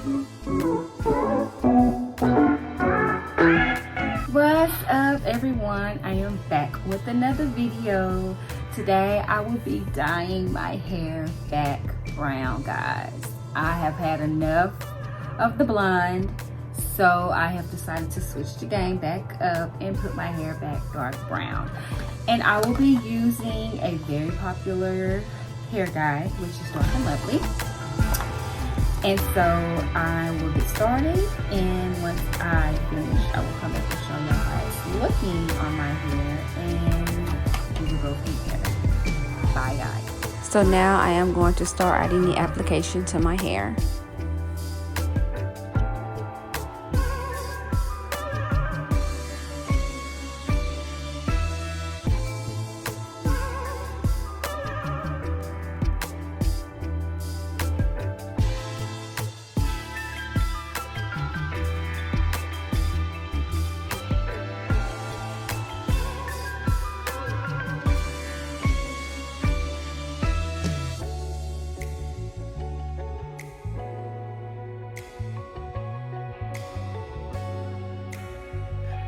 What's up, everyone? I am back with another video. Today I will be dyeing my hair back brown, guys. I have had enough of the blonde, so I have decided to switch the game back up and put my hair back dark brown. And I will be using a very popular hair dye, which is Dark and Lovely. And so I will get started, and once I finish, I will come back and show y'all how it's looking on my hair, and we will go from there. Bye, guys. So now I am going to start adding the application to my hair.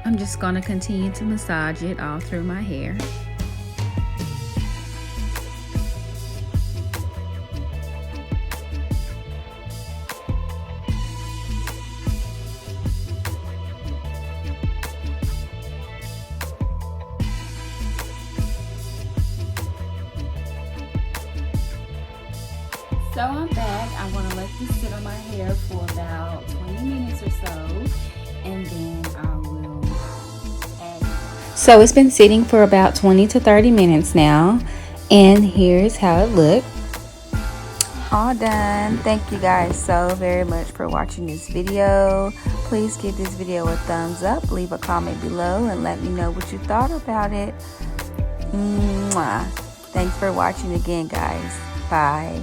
I'm just going to continue to massage it all through my hair. So I'm back. I want to let this sit on my hair for about 20 minutes or so, and then I will add. So it's been sitting for about 20 to 30 minutes now, and here's how it looked. All done. Thank you guys so very much for watching this video. Please give this video a thumbs up, leave a comment below, and let me know what you thought about it. Mwah. Thanks for watching again, guys. Bye.